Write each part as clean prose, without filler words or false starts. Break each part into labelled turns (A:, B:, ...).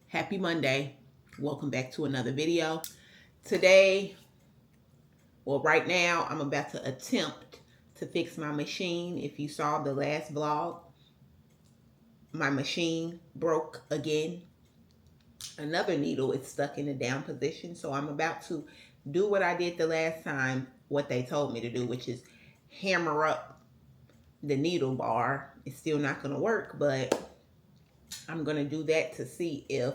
A: Happy Monday. Welcome back to another video. Today, well, right now, I'm about to attempt to fix my machine. If you saw the last vlog, my machine broke again. Another needle is stuck in a down position, so I'm about to do what I did the last time, what they told me to do, which is hammer up the needle bar. It's still not going to work, but I'm going to do that to see if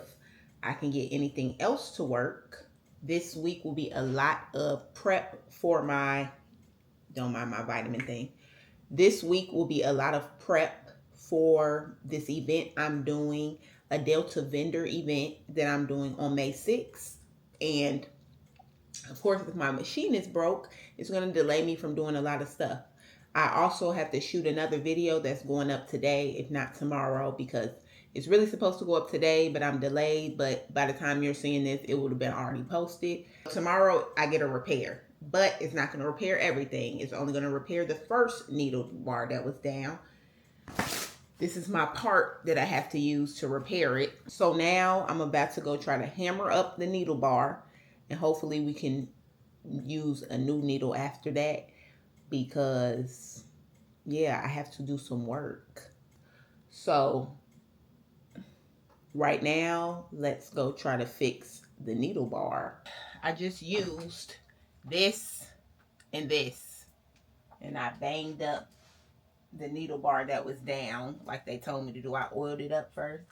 A: I can get anything else to work. This week will be a lot of prep for my, don't mind my vitamin thing. This week will be a lot of prep for this event I'm doing, a Delta vendor event that I'm doing on May 6th. And of course, if my machine is broke, it's going to delay me from doing a lot of stuff. I also have to shoot another video that's going up today, if not tomorrow, because it's really supposed to go up today, but I'm delayed. But by the time you're seeing this, it would have been already posted. Tomorrow, I get a repair, but it's not going to repair everything. It's only going to repair the first needle bar that was down. This is my part that I have to use to repair it. So now I'm about to go try to hammer up the needle bar, and hopefully we can use a new needle after that, because yeah, I have to do some work. So right now, let's go try to fix the needle bar. I just used this and this, and I banged up the needle bar that was down like they told me to do. I oiled it up first.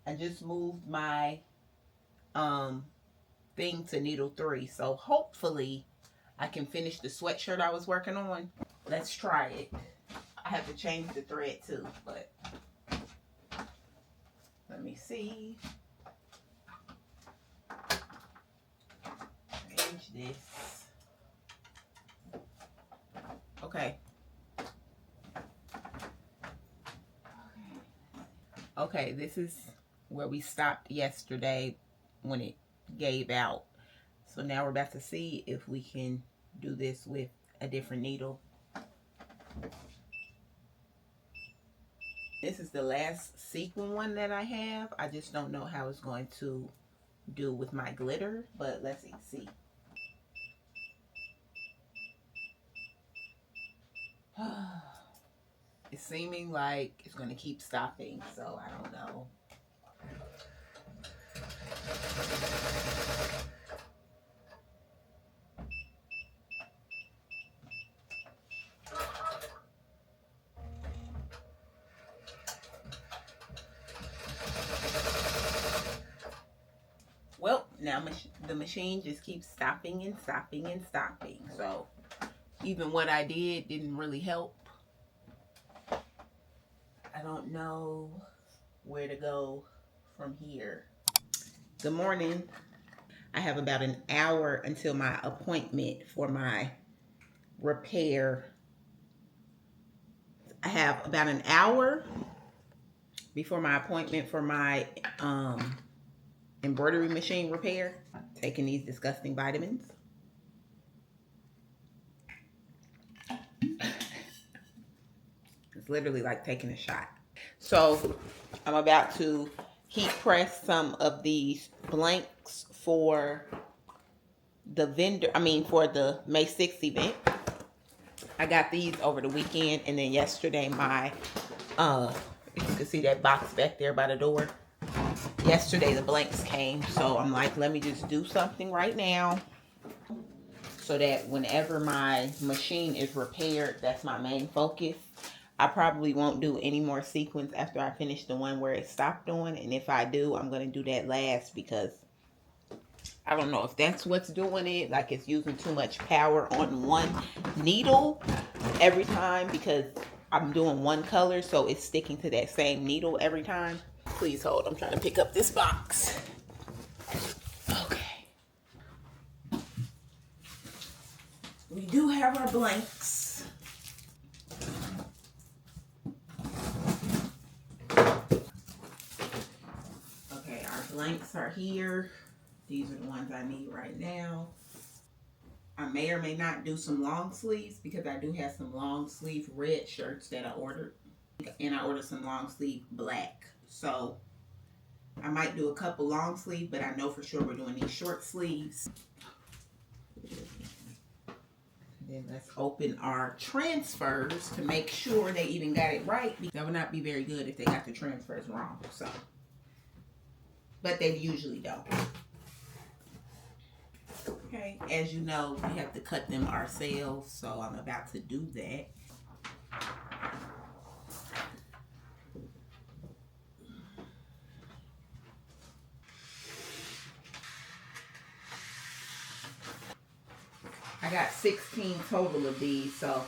A: I just moved my thing to needle 3, so hopefully I can finish the sweatshirt I was working on. Let's try it. I have to change the thread too, but let me see. Change this. Okay. Okay, this is where we stopped yesterday when it gave out. So now we're about to see if we can do this with a different needle. This is the last sequin one that I have. I just don't know how it's going to do with my glitter, but let's see. It's seeming like it's going to keep stopping, so I don't know. Well, now the machine just keeps stopping and stopping and stopping. So even what I did didn't really help. I don't know where to go from here. Good morning. I have about an hour until my appointment for my repair. I have about an hour before my appointment for my embroidery machine repair. Taking these disgusting vitamins. It's literally like taking a shot. So I'm about to heat press some of these blanks for the vendor, for the May 6th event. I got these over the weekend, and then yesterday my, you can see that box back there by the door. Yesterday the blanks came, so I'm like, let me just do something right now so that whenever my machine is repaired, that's my main focus. I probably won't do any more sequins after I finish the one where it stopped on, and if I do, I'm going to do that last, because I don't know if that's what's doing it, like it's using too much power on one needle every time, because I'm doing one color, so it's sticking to that same needle every time. Please hold, I'm trying to pick up this box. Okay. We do have our blanks. Okay, our blanks are here. These are the ones I need right now. I may or may not do some long sleeves, because I do have some long sleeve red shirts that I ordered. And I ordered some long sleeve black. So I might do a couple long sleeve, but I know for sure we're doing these short sleeves. Then let's open our transfers to make sure they even got it right. That would not be very good if they got the transfers wrong. So, but they usually don't. Okay, as you know, we have to cut them ourselves, so I'm about to do that. I got 16 total of these, so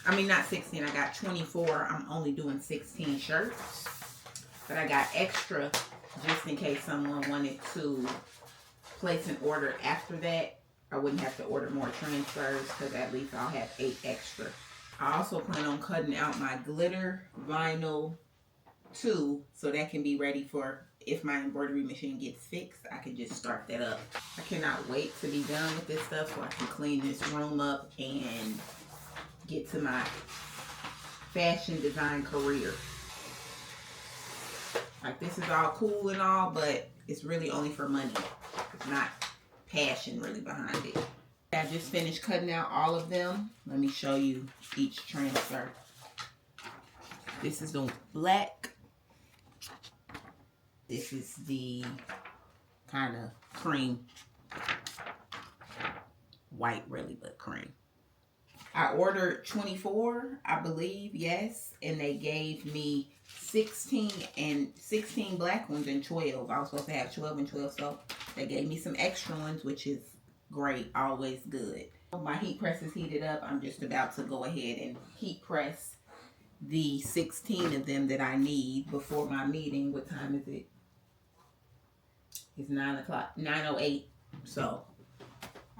A: I mean not 16, I got 24. I'm only doing 16 shirts, but I got extra just in case someone wanted to place an order after that. I wouldn't have to order more transfers because at least I'll have 8 extra. I also plan on cutting out my glitter vinyl too, so that can be ready for if my embroidery machine gets fixed. I can just start that up. I cannot wait to be done with this stuff so I can clean this room up and get to my fashion design career. Like, this is all cool and all, but it's really only for money. It's not passion really behind it. I just finished cutting out all of them. Let me show you each transfer. This is the black. This is the kind of cream. White really, but cream. I ordered 24, I believe, yes. And they gave me 16 black ones and 12. I was supposed to have 12 and 12, so they gave me some extra ones, which is great, always good. My heat press is heated up. I'm just about to go ahead and heat press the 16 of them that I need before my meeting. What time is it? It's 9 o'clock, 9:08. So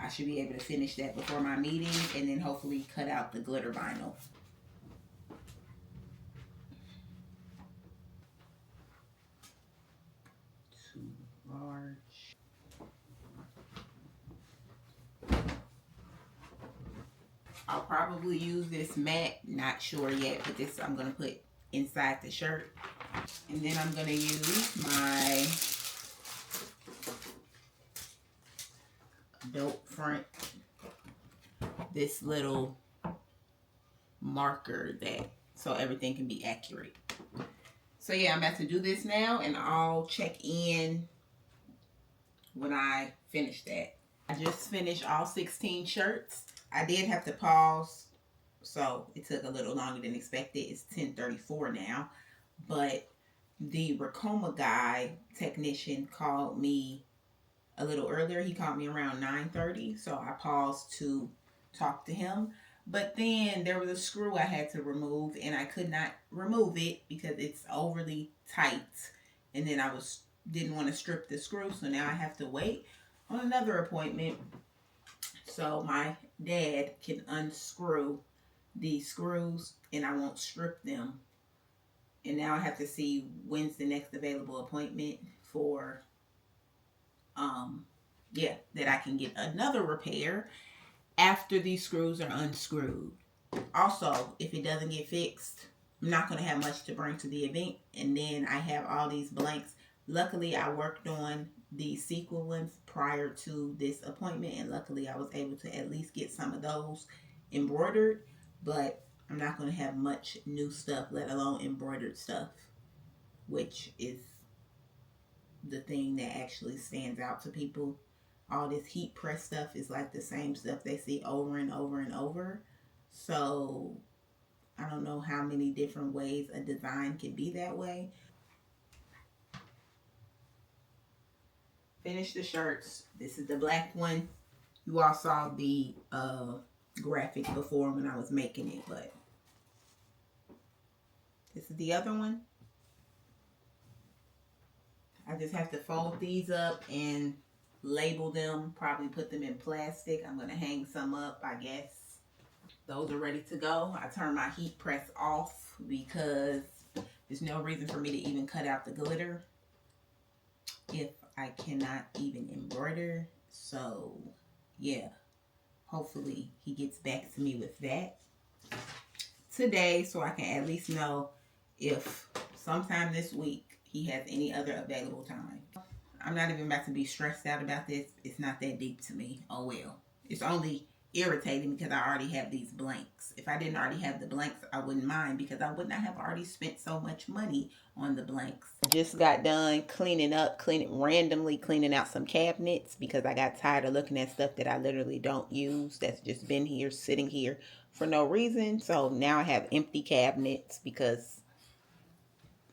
A: I should be able to finish that before my meeting and then hopefully cut out the glitter vinyl. Too large. I'll probably use this matte, not sure yet, but this I'm going to put inside the shirt. And then I'm going to use my dope front, this little marker that so everything can be accurate. So yeah, I'm about to do this now and I'll check in when I finish that. I just finished all 16 shirts. I did have to pause, so it took a little longer than expected. It's 10:34 now, but the Racoma guy technician called me a little earlier. He called me around 9:30, so I paused to talk to him. But then there was a screw I had to remove, and I could not remove it because it's overly tight. And then I didn't want to strip the screw, so now I have to wait on another appointment so my dad can unscrew these screws and I won't strip them. And now I have to see when's the next available appointment for that I can get another repair after these screws are unscrewed. Also, if it doesn't get fixed, I'm not going to have much to bring to the event. And then I have all these blanks. Luckily, I worked on the sequel ones prior to this appointment, and luckily I was able to at least get some of those embroidered, but I'm not going to have much new stuff, let alone embroidered stuff, which is the thing that actually stands out to people. All this heat press stuff is like the same stuff they see over and over and over. So I don't know how many different ways a design can be that way. Finish the shirts. This is the black one. You all saw the graphic before when I was making it, but this is the other one. I just have to fold these up and label them, probably put them in plastic. I'm going to hang some up, I guess. Those are ready to go. I turned my heat press off because there's no reason for me to even cut out the glitter if I cannot even embroider. So yeah, hopefully he gets back to me with that today so I can at least know if sometime this week he has any other available time. I'm not even about to be stressed out about this. It's not that deep to me. Oh well. It's only irritating because I already have these blanks. If I didn't already have the blanks, I wouldn't mind because I would not have already spent so much money on the blanks. Just got done randomly cleaning out some cabinets because I got tired of looking at stuff that I literally don't use. That's just been here, sitting here for no reason. So now I have empty cabinets because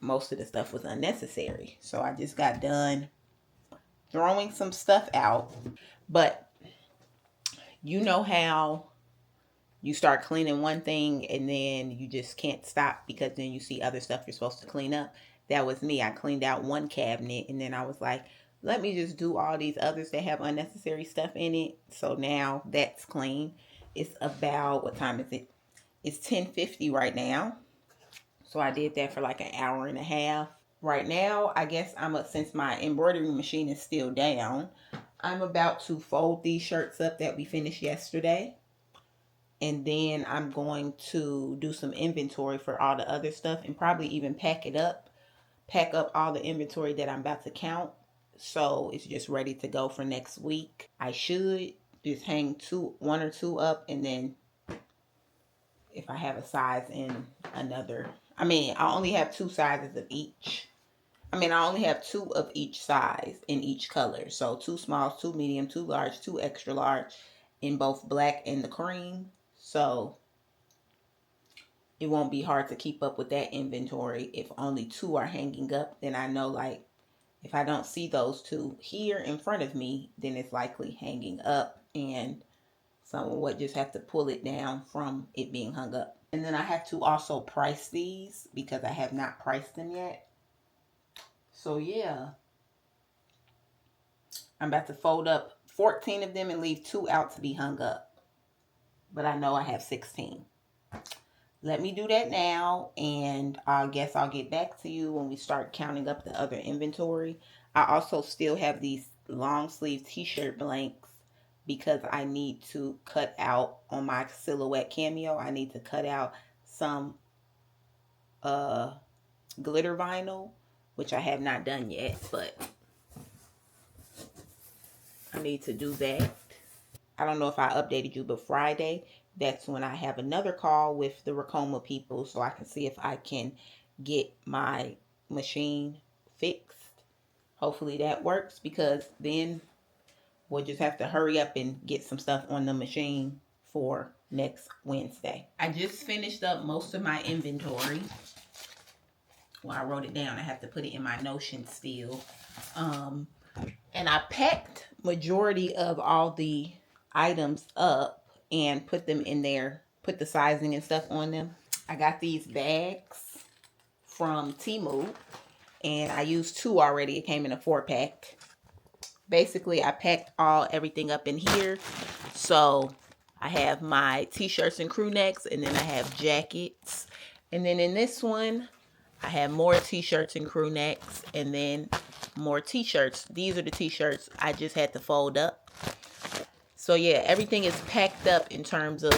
A: most of the stuff was unnecessary. So I just got done throwing some stuff out. But you know how you start cleaning one thing and then you just can't stop because then you see other stuff you're supposed to clean up. That was me. I cleaned out one cabinet and then I was like, let me just do all these others that have unnecessary stuff in it. So now that's clean. It's about, what time is it? It's 10:50 right now. So I did that for like an hour and a half. Right now, I guess since my embroidery machine is still down, I'm about to fold these shirts up that we finished yesterday. And then I'm going to do some inventory for all the other stuff and probably even pack up all the inventory that I'm about to count. So it's just ready to go for next week. I should just hang one or two up, and then if I have a size in another, I only have two sizes of each. I only have two of each size in each color. So 2 smalls, 2 medium, 2 large, 2 extra large in both black and the cream. So it won't be hard to keep up with that inventory. If only 2 are hanging up, then I know, like, if I don't see those 2 here in front of me, then it's likely hanging up and someone would just have to pull it down from it being hung up. And then I have to also price these because I have not priced them yet. So yeah, I'm about to fold up 14 of them and leave 2 out to be hung up. But I know I have 16. Let me do that now, and I guess I'll get back to you when we start counting up the other inventory. I also still have these long sleeve t-shirt blanks because I need to cut out on my silhouette cameo. I need to cut out some glitter vinyl, which I have not done yet, but I need to do that. I don't know if I updated you, but Friday, that's when I have another call with the Racoma people so I can see if I can get my machine fixed. Hopefully that works, because then we'll just have to hurry up and get some stuff on the machine for next Wednesday. I just finished up most of my inventory. Well, I wrote it down. I have to put it in my Notion still. And I packed majority of all the items up and put them in there, put the sizing and stuff on them. I got these bags from Temu and I used 2 already. It came in a 4-pack. Basically, I packed everything up in here. So I have my t-shirts and crew necks, and then I have jackets. And then in this one, I have more t-shirts and crew necks, and then more t-shirts. These are the t-shirts I just had to fold up. So yeah, everything is packed up in terms of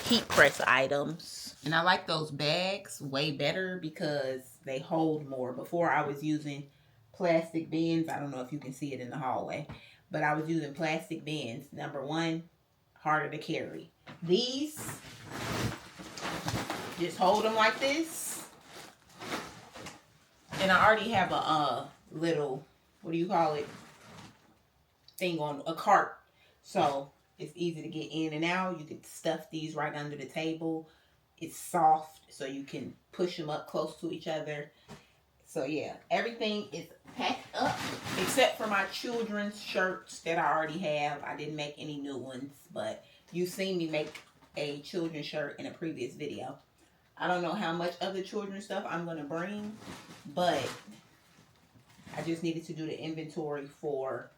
A: heat press items. And I like those bags way better because they hold more. Before I was using plastic bins. I don't know if you can see it in the hallway, but I was using plastic bins. Number one, harder to carry. These, just hold them like this. And I already have a little, what do you call it, thing on a cart. So it's easy to get in and out. You can stuff these right under the table. It's soft, so you can push them up close to each other. So yeah, everything is packed up except for my children's shirts that I already have. I didn't make any new ones, but you've seen me make a children's shirt in a previous video. I don't know how much other children's stuff I'm going to bring, but I just needed to do the inventory for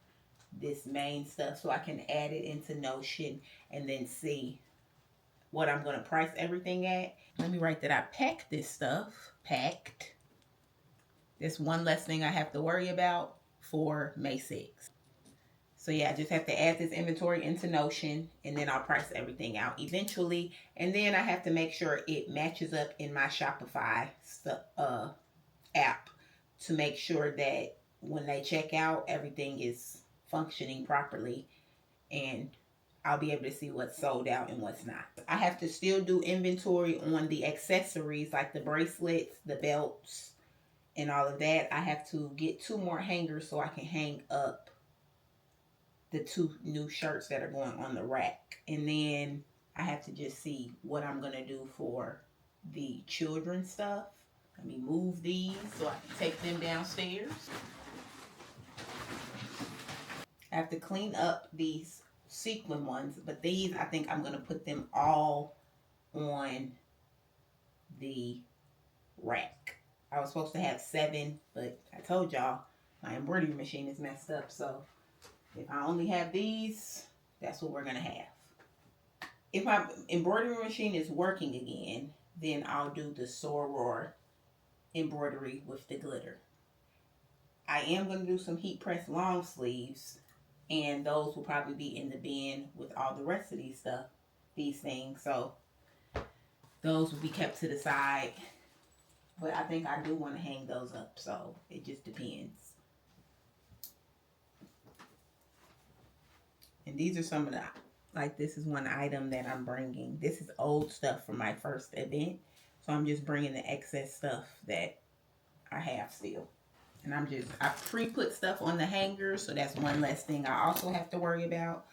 A: this main stuff so I can add it into Notion and then see what I'm going to price everything at. Let me write that I packed this stuff. Packed. There's one less thing I have to worry about for May 6th. So yeah, I just have to add this inventory into Notion, and then I'll price everything out eventually. And then I have to make sure it matches up in my Shopify app to make sure that when they check out, everything is functioning properly, and I'll be able to see what's sold out and what's not. I have to still do inventory on the accessories like the bracelets, the belts, and all of that. I have to get 2 more hangers so I can hang up the 2 new shirts that are going on the rack. And then I have to just see what I'm going to do for the children's stuff. Let me move these so I can take them downstairs. I have to clean up these sequin ones, but these I think I'm going to put them all on the rack. I was supposed to have 7, but I told y'all my embroidery machine is messed up, so if I only have these, that's what we're going to have. If my embroidery machine is working again, then I'll do the soror embroidery with the glitter. I am going to do some heat press long sleeves, and those will probably be in the bin with all the rest of these things. So those will be kept to the side. But I think I do want to hang those up, so it just depends. And these are some of the, like this is one item that I'm bringing. This is old stuff from my first event. So I'm just bringing the excess stuff that I have still. And I pre-put stuff on the hangers, so that's one less thing I also have to worry about.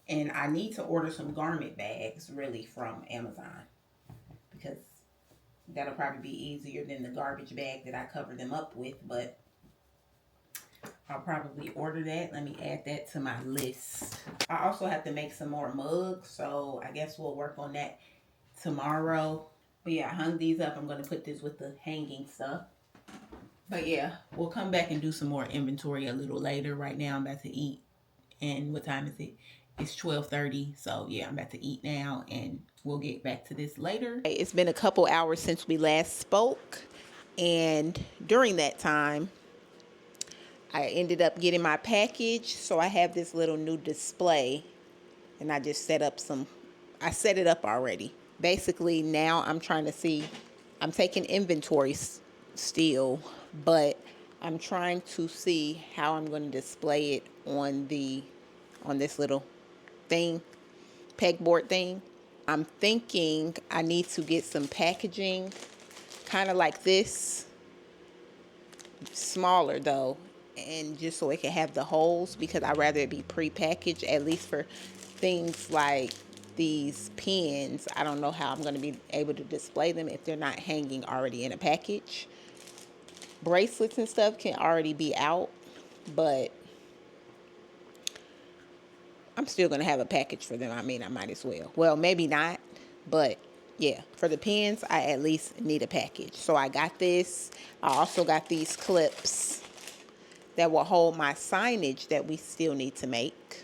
A: And I need to order some garment bags really from Amazon, because that'll probably be easier than the garbage bag that I cover them up with, but I'll probably order that. Let me add that to my list. I also have to make some more mugs, so I guess we'll work on that tomorrow. But yeah, I hung these up. I'm going to put this with the hanging stuff. But yeah, we'll come back and do some more inventory a little later. Right now I'm about to eat. And what time is it? It's 12:30. So yeah, I'm about to eat now, and we'll get back to this later. It's been a couple hours since we last spoke. And during that time, I ended up getting my package. So I have this little new display, and I just set it up already. Basically now I'm trying to see, I'm taking inventory still, but I'm trying to see how I'm going to display it on this little thing, pegboard thing. I'm thinking I need to get some packaging kind of like this, smaller though, and just so it can have the holes, because I'd rather it be pre-packaged, at least for things like these pins. I don't know how I'm going to be able to display them if they're not hanging already in a package. Bracelets and stuff can already be out, but I'm still going to have a package for them. I mean, I might as well. Well, maybe not, but yeah, for the pins, I at least need a package. So I got this. I also got these clips that will hold my signage that we still need to make.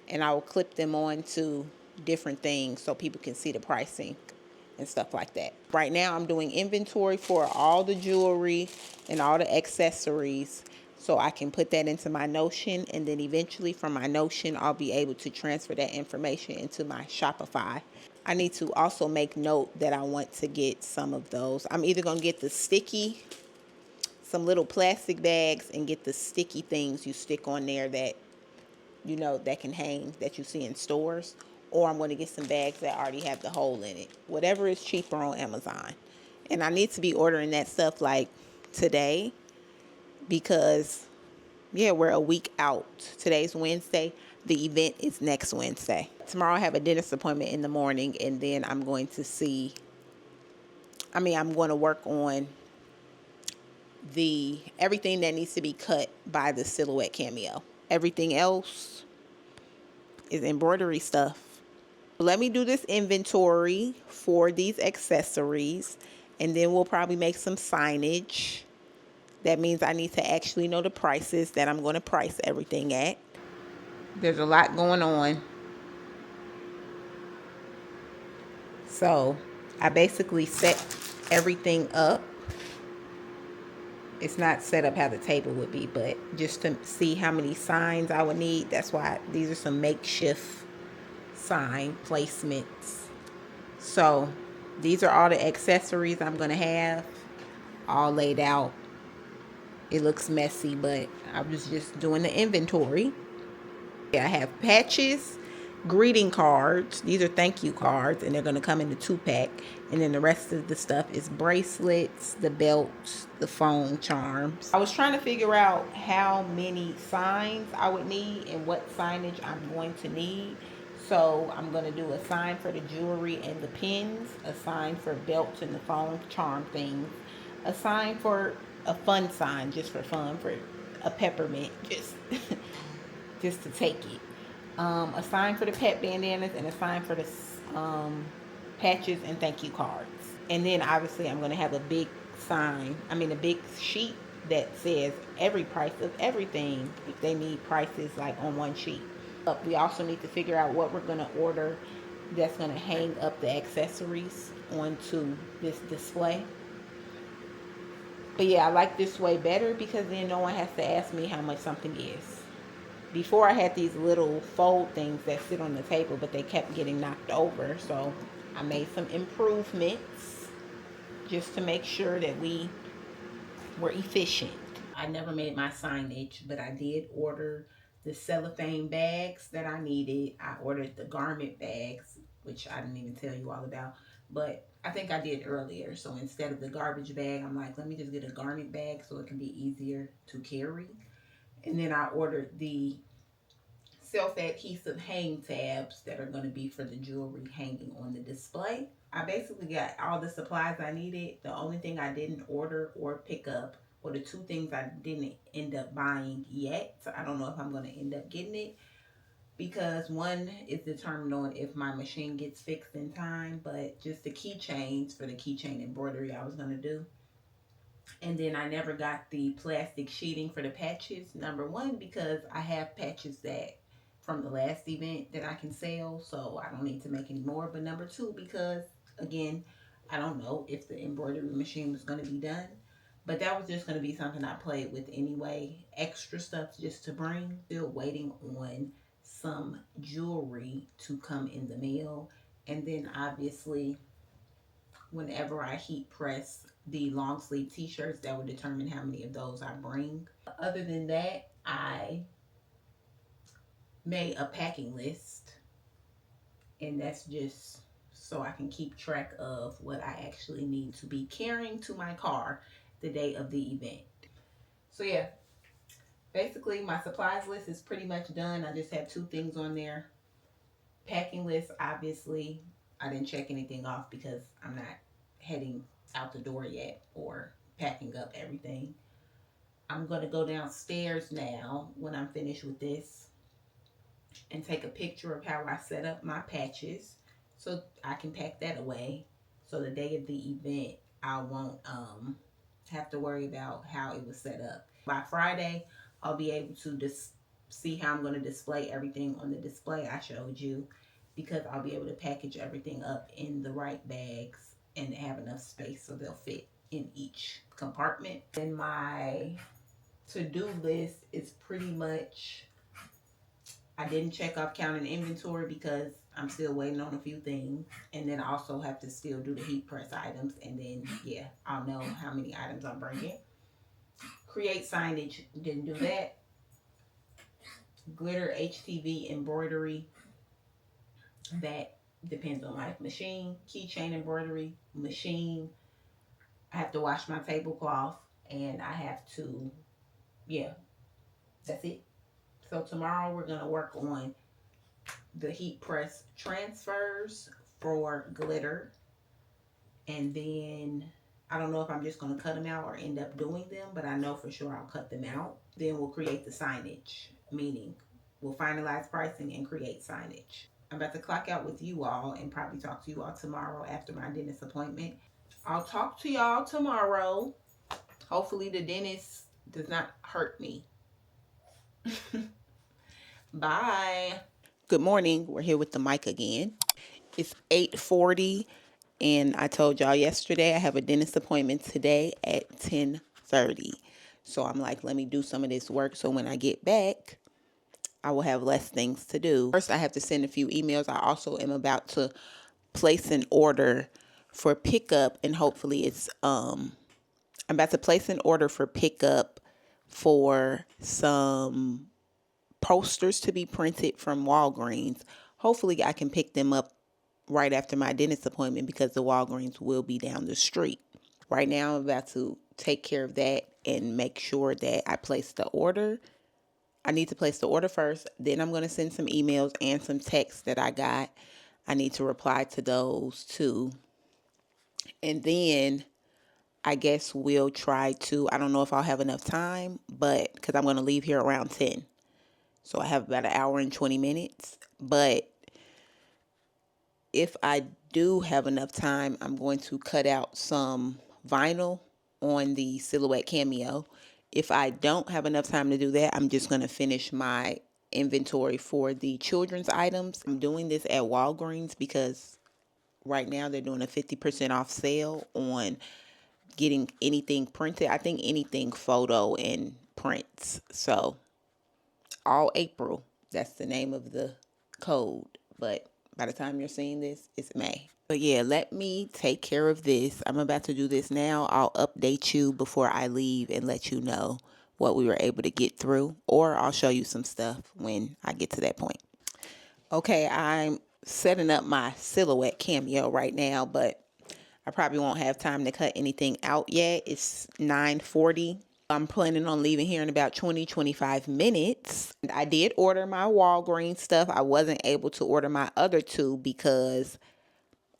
A: And I will clip them on to different things so people can see the pricing and stuff like that. Right now I'm doing inventory for all the jewelry and all the accessories, so I can put that into my Notion, and then eventually from my Notion I'll be able to transfer that information into my Shopify. I need to also make note that I want to get some of those. I'm either going to get the sticky, some little plastic bags, and get the sticky things you stick on there that, you know, that can hang, that you see in stores. Or I'm going to get some bags that already have the hole in it. Whatever is cheaper on Amazon. And I need to be ordering that stuff like today, because, yeah, we're a week out. Today's Wednesday. The event is next Wednesday. Tomorrow I have a dentist appointment in the morning, and then I'm going to I'm going to work on everything that needs to be cut by the silhouette cameo. Everything else is embroidery stuff. Let me do this inventory for these accessories, and then we'll probably make some signage. That means I need to actually know the prices that I'm going to price everything at. There's a lot going on. So I basically set everything up. It's not set up how the table would be, but just to see how many signs I would need. That's why these are some makeshift sign placements. So these are all the accessories I'm going to have all laid out. It looks messy, but I was just doing the inventory. I have patches, greeting cards. These are thank you cards, and they're going to come in a 2-pack. And then the rest of the stuff is bracelets, the belts, the phone charms. I was trying to figure out how many signs I would need and what signage I'm going to need. So I'm going to do a sign for the jewelry and the pins, a sign for belts and the phone charm things, a sign for a fun sign just for fun, for a peppermint, just just to take it. A sign for the pet bandanas and a sign for the patches and thank you cards. And then obviously I'm going to have a big sign, a big sheet that says every price of everything if they need prices like on one sheet. We also need to figure out what we're going to order that's going to hang up the accessories onto this display. But yeah, I like this way better because then no one has to ask me how much something is. Before I had these little fold things that sit on the table, but they kept getting knocked over. So I made some improvements just to make sure that we were efficient. I never made my signage, but I did order the cellophane bags that I needed. I ordered the garment bags, which I didn't even tell you all about, but I think I did earlier. So instead of the garbage bag, I'm like, let me just get a garment bag so it can be easier to carry. And then I ordered the self-adhesive hang tabs that are going to be for the jewelry hanging on the display. I basically got all the supplies I needed. The only thing I didn't order or pick up, or the two things I didn't end up buying yet, so I don't know if I'm going to end up getting it, because one is determined on if my machine gets fixed in time, but just the keychains for the keychain embroidery I was going to do. And then I never got the plastic sheeting for the patches. Number one, because I have patches that from the last event that I can sell, so I don't need to make any more. But number two, because again, I don't know if the embroidery machine was going to be done. But that was just going to be something I played with anyway. Extra stuff just to bring. Still waiting on some jewelry to come in the mail. And then obviously, whenever I heat press the long sleeve t-shirts, that will determine how many of those I bring. Other than that, I made a packing list, and that's just so I can keep track of what I actually need to be carrying to my car the day of the event. So yeah, basically my supplies list is pretty much done. I just have two things on there. Packing list, obviously, I didn't check anything off because I'm not heading out the door yet or packing up everything. I'm going to go downstairs now when I'm finished with this and take a picture of how I set up my patches so I can pack that away. So the day of the event, I won't have to worry about how it was set up. By Friday, I'll be able to just see how I'm going to display everything on the display I showed you, because I'll be able to package everything up in the right bags and have enough space so they'll fit in each compartment. And my to-do list is pretty much, I didn't check off counting inventory because I'm still waiting on a few things. And then I also have to still do the heat press items. And then, yeah, I'll know how many items I'm bringing. Create signage, didn't do that. Glitter HTV embroidery, that depends on my machine. Keychain embroidery, machine. I have to wash my tablecloth, and I have to, yeah, that's it. So tomorrow we're going to work on the heat press transfers for glitter. And then I don't know if I'm just going to cut them out or end up doing them, but I know for sure I'll cut them out. Then we'll create the signage, meaning we'll finalize pricing and create signage. I'm about to clock out with you all and probably talk to you all tomorrow after my dentist appointment. I'll talk to y'all tomorrow. Hopefully the dentist does not hurt me. Bye. Good morning. We're here with the mic again. It's 8:40, and I told y'all yesterday I have a dentist appointment today at 10:30. So I'm like, let me do some of this work so when I get back, I will have less things to do. First, I have to send a few emails. I also am about to place an order for pickup, and hopefully it's I'm about to place an order for pickup for some posters to be printed from Walgreens. Hopefully I can pick them up right after my dentist appointment because the Walgreens will be down the street. Right now I'm about to take care of that and make sure that I place the order. I need to place the order first. Then I'm going to send some emails and some texts that I got. I need to reply to those too. And then I guess we'll try to, I don't know if I'll have enough time, but because I'm going to leave here around 10. So I have about an hour and 20 minutes. But if I do have enough time, I'm going to cut out some vinyl on the Silhouette Cameo. If I don't have enough time to do that, I'm just going to finish my inventory for the children's items. I'm doing this at Walgreens because right now they're doing a 50% off sale on getting anything printed. I think anything photo and prints. So all April, that's the name of the code. But by the time you're seeing this, it's May. But yeah, let me take care of this. I'm about to do this now. I'll update you before I leave and let you know what we were able to get through. Or I'll show you some stuff when I get to that point. Okay, I'm setting up my Silhouette Cameo right now, but I probably won't have time to cut anything out yet. It's 9:40. I'm planning on leaving here in about 20-25 minutes. I did order my Walgreens stuff. I wasn't able to order my other two because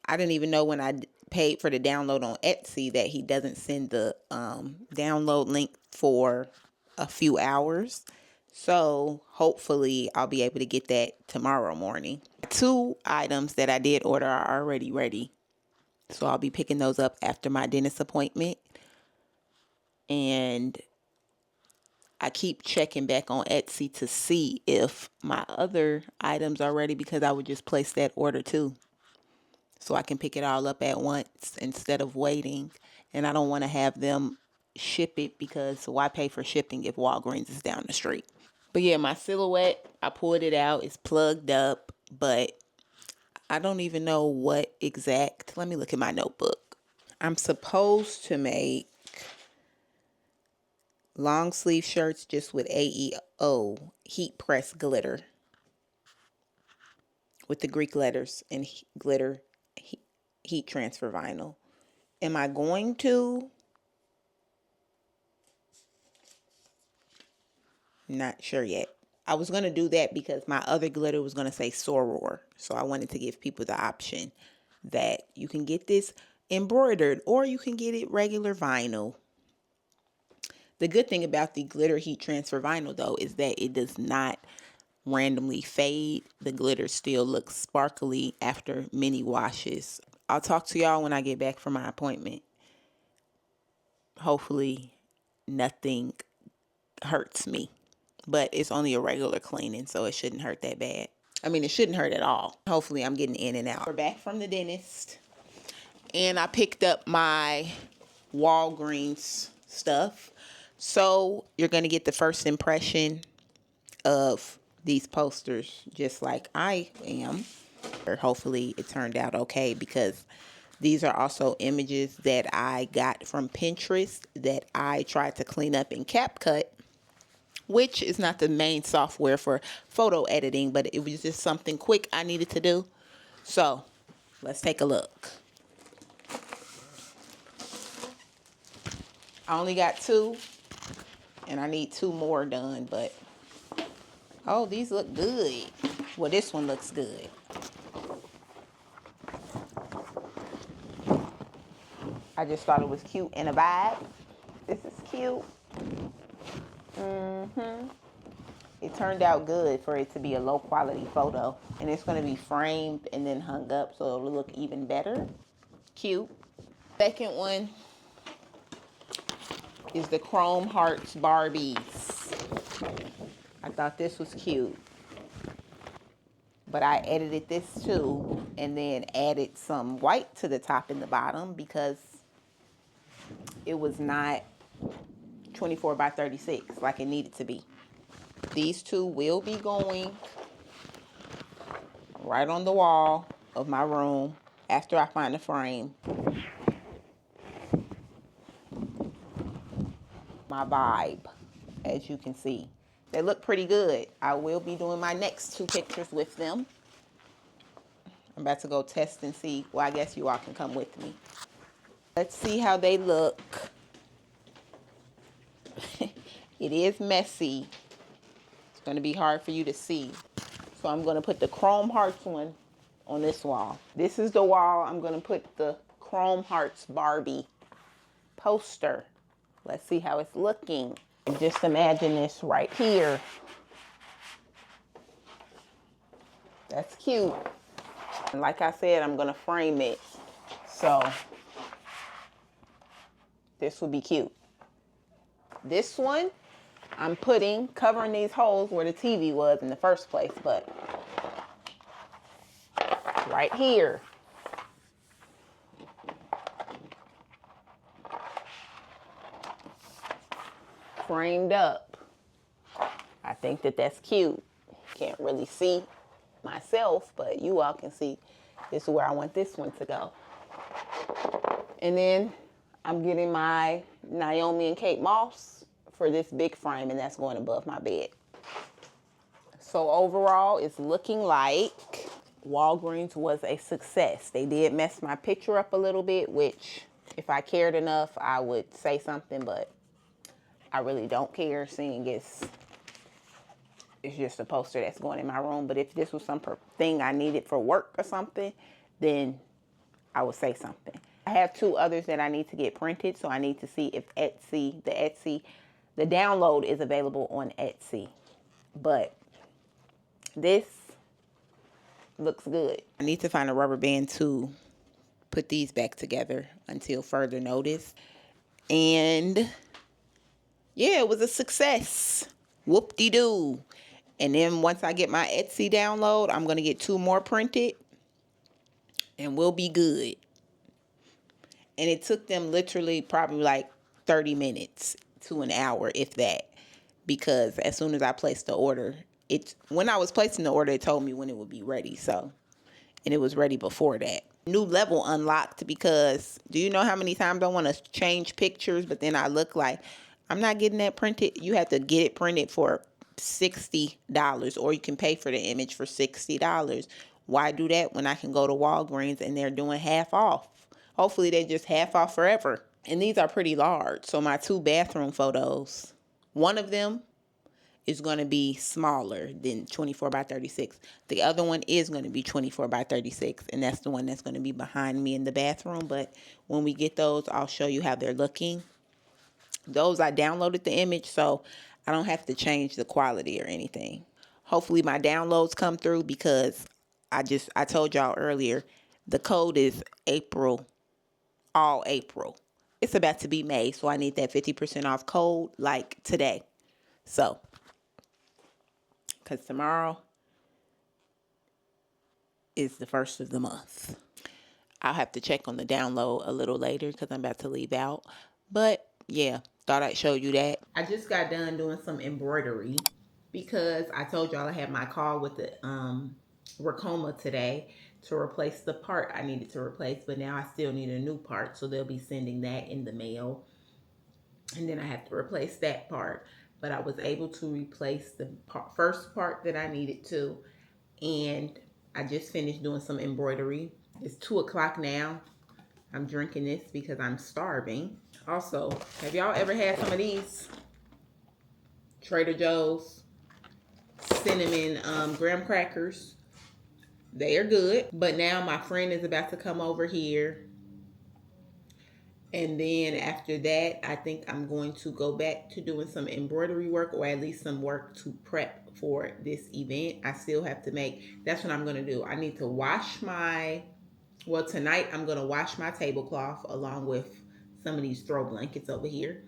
A: I didn't even know when I paid for the download on Etsy that he doesn't send the download link for a few hours. So hopefully I'll be able to get that tomorrow morning. 2 items that I did order are already ready. So I'll be picking those up after my dentist appointment. And I keep checking back on Etsy to see if my other items are ready because I would just place that order too. So I can pick it all up at once instead of waiting. And I don't want to have them ship it because why pay for shipping if Walgreens is down the street? But yeah, my Silhouette, I pulled it out. It's plugged up, but I don't even know what exact. Let me look at my notebook. I'm supposed to make long sleeve shirts just with AEO heat press glitter with the Greek letters and glitter heat transfer vinyl. Am I going to? Not sure yet. I was going to do that because my other glitter was going to say soror. So I wanted to give people the option that you can get this embroidered or you can get it regular vinyl. The good thing about the glitter heat transfer vinyl though is that it does not randomly fade. The glitter still looks sparkly after many washes. I'll talk to y'all when I get back from my appointment. Hopefully nothing hurts me. But it's only a regular cleaning, so it shouldn't hurt that bad. I mean, it shouldn't hurt at all. Hopefully, I'm getting in and out. We're back from the dentist, and I picked up my Walgreens stuff. So you're going to get the first impression of these posters, just like I am. Or hopefully, it turned out okay because these are also images that I got from Pinterest that I tried to clean up in CapCut, which is not the main software for photo editing, but it was just something quick I needed to do. So let's take a look. I only got 2 and I need 2 more done, but oh, these look good. Well, this one looks good. I just thought it was cute and a vibe. This is cute. It turned out good for it to be a low quality photo. And it's going to be framed and then hung up so it'll look even better. Cute. Second one is the Chrome Hearts Barbies. I thought this was cute. But I edited this too and then added some white to the top and the bottom because it was not 24 by 36 like it needed to be. These 2 will be going right on the wall of my room after I find the frame. My vibe. as you can see. They look pretty good. I will be doing my next 2 pictures with them. I'm about to go test and see. Well, I guess you all can come with me. Let's see how they look. It is messy. It's going to be hard for you to see. So I'm going to put the Chrome Hearts one on this wall. This is the wall I'm going to put the Chrome Hearts Barbie poster. Let's see how it's looking. And just imagine this right here. That's cute. And like I said, I'm going to frame it. So this would be cute. This one, I'm covering these holes where the TV was in the first place, but right here. Framed up. I think that that's cute. Can't really see myself, but you all can see. This is where I want this one to go. And then I'm getting my Naomi and Kate Moss for this big frame, and that's going above my bed. So overall, it's looking like Walgreens was a success. They did mess my picture up a little bit, which if I cared enough, I would say something, but I really don't care, seeing it's just a poster that's going in my room. But if this was something I needed for work or something, then I would say something. I have 2 others that I need to get printed, so I need to see if the download is available on Etsy. But this looks good. I need to find a rubber band to put these back together until further notice. And yeah, it was a success. Whoop-de-doo. And then once I get my Etsy download, I'm going to get 2 more printed. And we'll be good. And it took them literally probably like 30 minutes to an hour, if that. Because as soon as I placed the order, when I was placing the order, it told me when it would be ready. So, and it was ready before that. New level unlocked, because do you know how many times I want to change pictures, but then I look like I'm not getting that printed? You have to get it printed for $60, or you can pay for the image for $60. Why do that when I can go to Walgreens and they're doing half off? Hopefully they just half off forever. And these are pretty large. So my 2 bathroom photos, one of them is going to be smaller than 24 by 36. The other one is going to be 24 by 36, and that's the one that's going to be behind me in the bathroom. But when we get those, I'll show you how they're looking. Those, I downloaded the image, so I don't have to change the quality or anything. Hopefully my downloads come through, because I told y'all earlier, the code is April, all April. It's about to be May, so I need that 50% off code like today. So, because tomorrow is the first of the month. I'll have to check on the download a little later because I'm about to leave out. But yeah, thought I'd show you that. I just got done doing some embroidery because I told y'all I had my call with the Racoma today to replace the part I needed to replace, but now I still need a new part, so they'll be sending that in the mail. And then I have to replace that part. But I was able to replace the first part that I needed to. And I just finished doing some embroidery. It's 2 o'clock now. I'm drinking this because I'm starving. Also, have y'all ever had some of these? Trader Joe's cinnamon graham crackers. They are good. But now my friend is about to come over here. And then after that, I think I'm going to go back to doing some embroidery work, or at least some work to prep for this event. I still have to that's what I'm going to do. I need to wash tonight I'm going to wash my tablecloth along with some of these throw blankets over here.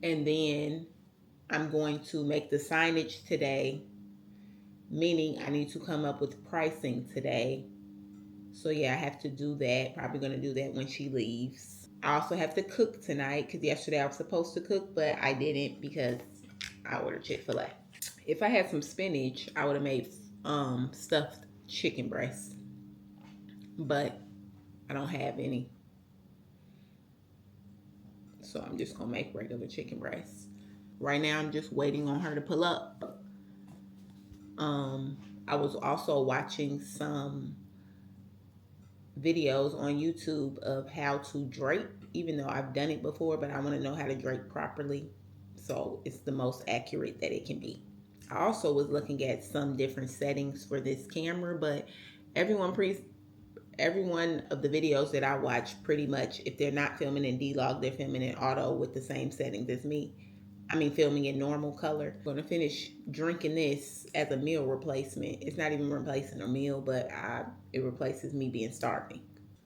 A: And then I'm going to make the signage today, meaning I need to come up with pricing today. So yeah, I have to do that. Probably going to do that when she leaves. I also have to cook tonight because yesterday I was supposed to cook, but I didn't because I ordered Chick-fil-A. If I had some spinach, I would have made stuffed chicken breast, but I don't have any. So I'm just going to make regular chicken breast. Right now, I'm just waiting on her to pull up. I was also watching some videos on YouTube of how to drape, even though I've done it before, but I want to know how to drape properly so it's the most accurate that it can be. I also was looking at some different settings for this camera, but everyone every one of the videos that I watch, pretty much, if they're not filming in D-Log, they're filming in auto with the same settings as me. I mean, filming in normal color. I'm going to finish drinking this as a meal replacement. It's not even replacing a meal, but it replaces me being starving.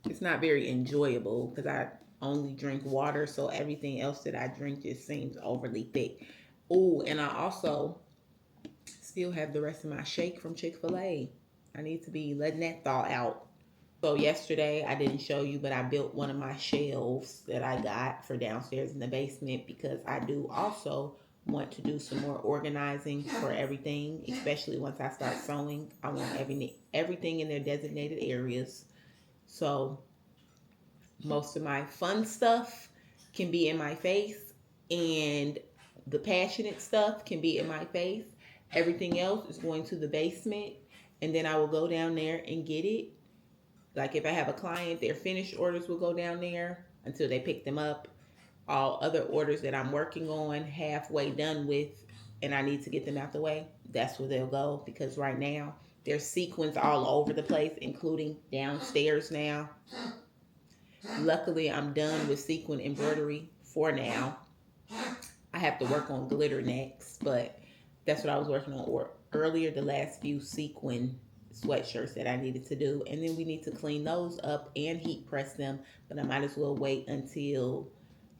A: It's not very enjoyable because I only drink water, so everything else that I drink just seems overly thick. Oh, and I also still have the rest of my shake from Chick-fil-A. I need to be letting that thaw out. So yesterday, I didn't show you, but I built one of my shelves that I got for downstairs in the basement because I do also want to do some more organizing for everything, especially once I start sewing. I want everything in their designated areas. So most of my fun stuff can be in my face, and the passionate stuff can be in my face. Everything else is going to the basement, and then I will go down there and get it. Like if I have a client, their finished orders will go down there until they pick them up. All other orders that I'm working on, halfway done with, and I need to get them out the way, that's where they'll go, because right now there's sequins all over the place, including downstairs now. Luckily, I'm done with sequin embroidery for now. I have to work on glitter next, but that's what I was working on earlier, the last few sequin sweatshirts that I needed to do. And then we need to clean those up and heat press them, but I might as well wait until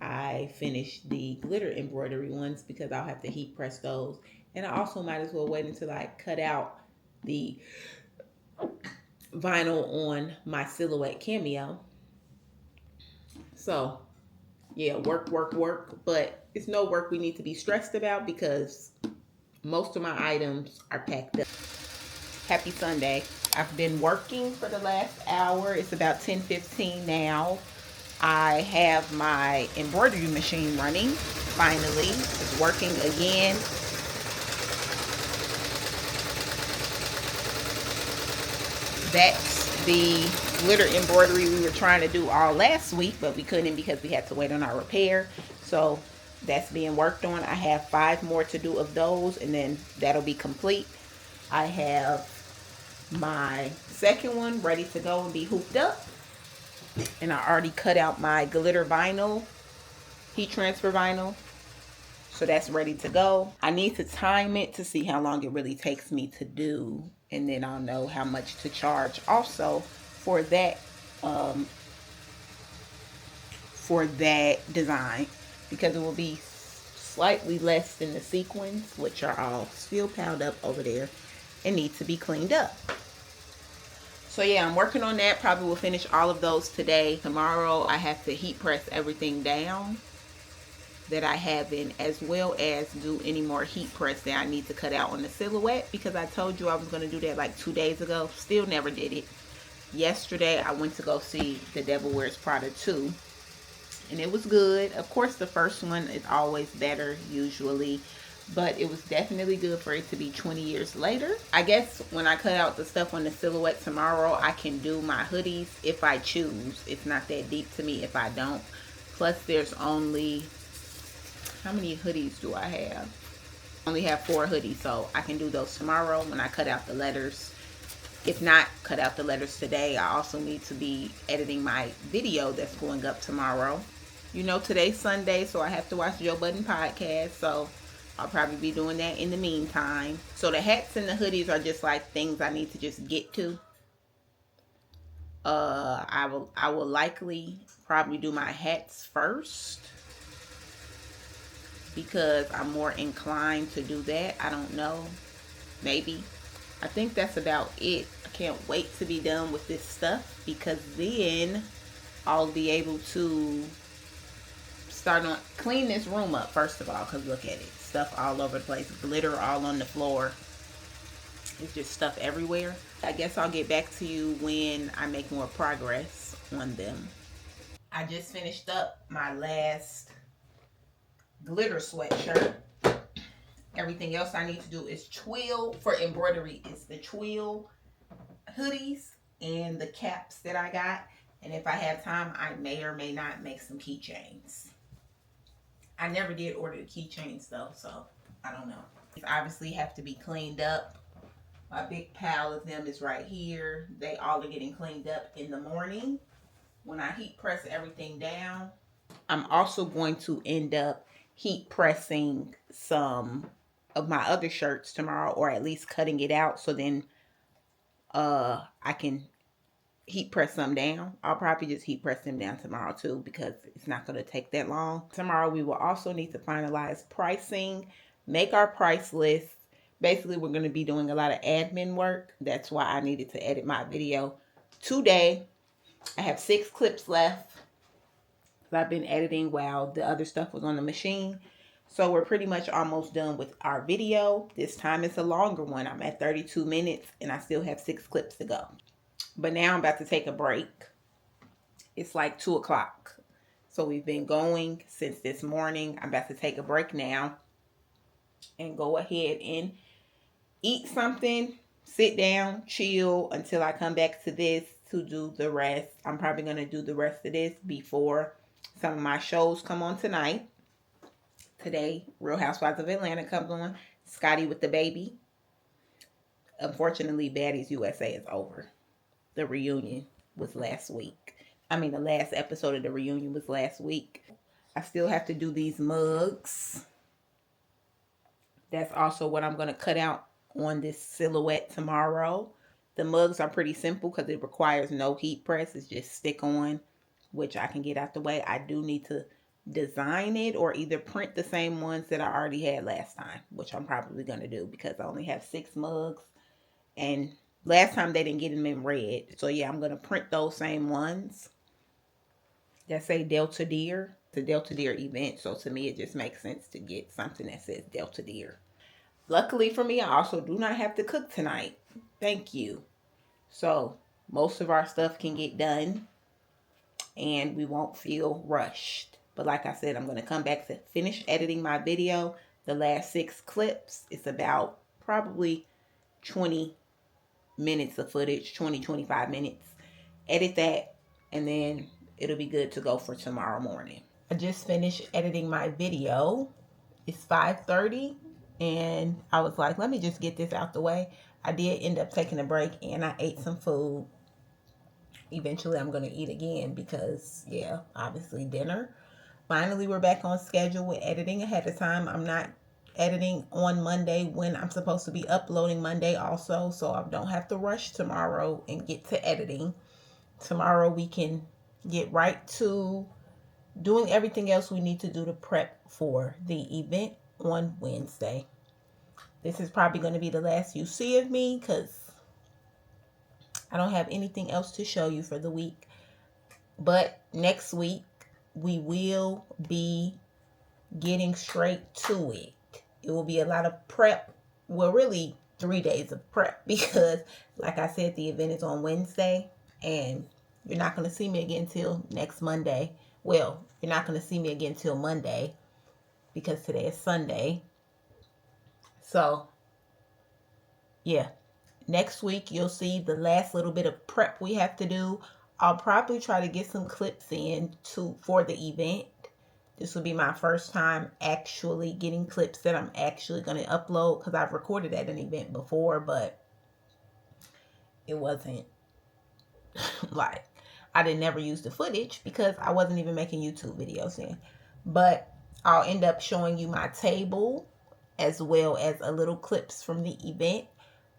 A: I finish the glitter embroidery ones because I'll have to heat press those. And I also might as well wait until I cut out the vinyl on my silhouette cameo. So yeah, work, but it's no work we need to be stressed about because most of my items are packed up. Happy Sunday. I've been working for the last hour. It's about 10:15 now. I have my embroidery machine running. Finally, it's working again. That's the glitter embroidery we were trying to do all last week, but we couldn't because we had to wait on our repair. So that's being worked on. I have 5 more to do of those, and then that'll be complete. I have my second one ready to go and be hooped up, and I already cut out my glitter vinyl, heat transfer vinyl, so that's ready to go. I need to time it to see how long it really takes me to do, and then I'll know how much to charge also for that design, because it will be slightly less than the sequins, which are all still piled up over there and need to be cleaned up. So yeah, I'm working on that. Probably will finish all of those today. Tomorrow I have to heat press everything down that I have in, as well as do any more heat press that I need to cut out on the silhouette, because I told you I was going to do that like 2 days ago. Still never did it. Yesterday I went to go see The Devil Wears Prada 2, and it was good. Of course, the first one is always better usually, but it was definitely good for it to be 20 years later. I guess when I cut out the stuff on the silhouette tomorrow, I can do my hoodies if I choose. It's not that deep to me if I don't. Plus, there's only, how many hoodies do I have? I only have 4 hoodies, so I can do those tomorrow when I cut out the letters. If not, cut out the letters today. I also need to be editing my video that's going up tomorrow. You know, today's Sunday, so I have to watch Joe Budden podcast, so I'll probably be doing that in the meantime. So the hats and the hoodies are just like things I need to just get to. I will likely probably do my hats first, because I'm more inclined to do that. I don't know. Maybe. I think that's about it. I can't wait to be done with this stuff, because then I'll be able to start on clean this room up first of all, because look at it. Stuff all over the place. Glitter all on the floor. It's just stuff everywhere. I guess I'll get back to you when I make more progress on them. I just finished up my last glitter sweatshirt. Everything else I need to do is twill for embroidery. It's the twill hoodies and the caps that I got. And if I have time, I may or may not make some keychains. I never did order the keychains though, so I don't know. These obviously have to be cleaned up. My big pile of them is right here. They all are getting cleaned up in the morning when I heat press everything down. I'm also going to end up heat pressing some of my other shirts tomorrow, or at least cutting it out so then I can heat press some down. I'll probably just heat press them down tomorrow too, because it's not going to take that long. Tomorrow we will also need to finalize pricing, make our price list. Basically, we're going to be doing a lot of admin work. That's why I needed to edit my video today. I have 6 clips left. I've been editing while the other stuff was on the machine. So we're pretty much almost done with our video. This time it's a longer one. I'm at 32 minutes and I still have 6 clips to go. But now I'm about to take a break. It's like 2 o'clock. So we've been going since this morning. I'm about to take a break now and go ahead and eat something, sit down, chill until I come back to this to do the rest. I'm probably going to do the rest of this before some of my shows come on tonight. Today, Real Housewives of Atlanta comes on. Scotty with the Baby. Unfortunately, Baddies USA is over. The reunion was last week. The last episode of the reunion was last week. I still have to do these mugs. That's also what I'm going to cut out on this silhouette tomorrow. The mugs are pretty simple because it requires no heat press. It's just stick on, which I can get out the way. I do need to design it or either print the same ones that I already had last time, which I'm probably going to do because I only have 6 mugs. And last time they didn't get them in red. So yeah, I'm going to print those same ones that say Delta Deer. It's a Delta Deer event. So to me, it just makes sense to get something that says Delta Deer. Luckily for me, I also do not have to cook tonight. Thank you. So most of our stuff can get done and we won't feel rushed. But like I said, I'm going to come back to finish editing my video. The last 6 clips, it's about probably 20 minutes of footage, 20-25 minutes. Edit that and then it'll be good to go for tomorrow morning. I just finished editing my video. It's 5:30 and I was like, let me just get this out the way. I did end up taking a break and I ate some food. Eventually I'm going to eat again because, yeah, obviously dinner. Finally, we're back on schedule with editing ahead of time. I'm not editing on Monday when I'm supposed to be uploading Monday also, so I don't have to rush tomorrow and get to editing. Tomorrow we can get right to doing everything else we need to do to prep for the event on Wednesday. This is probably going to be the last you see of me because I don't have anything else to show you for the week. But next week we will be getting straight to it. It will be a lot of prep. Well, really 3 days of prep because, like I said, the event is on Wednesday and you're not going to see me again until next Monday. Well, you're not going to see me again until Monday because today is Sunday. So, yeah. Next week, you'll see the last little bit of prep we have to do. I'll probably try to get some clips in for the event. This will be my first time actually getting clips that I'm actually going to upload because I've recorded at an event before, but it wasn't like I didn't never use the footage because I wasn't even making YouTube videos then. But I'll end up showing you my table as well as a little clips from the event,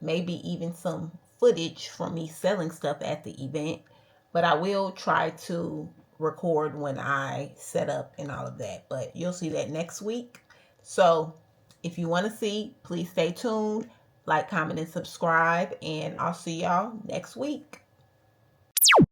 A: maybe even some footage from me selling stuff at the event. But I will try to record when I set up and all of that. But you'll see that next week. So if you want to see, please stay tuned, like, comment, and subscribe. And I'll see y'all next week.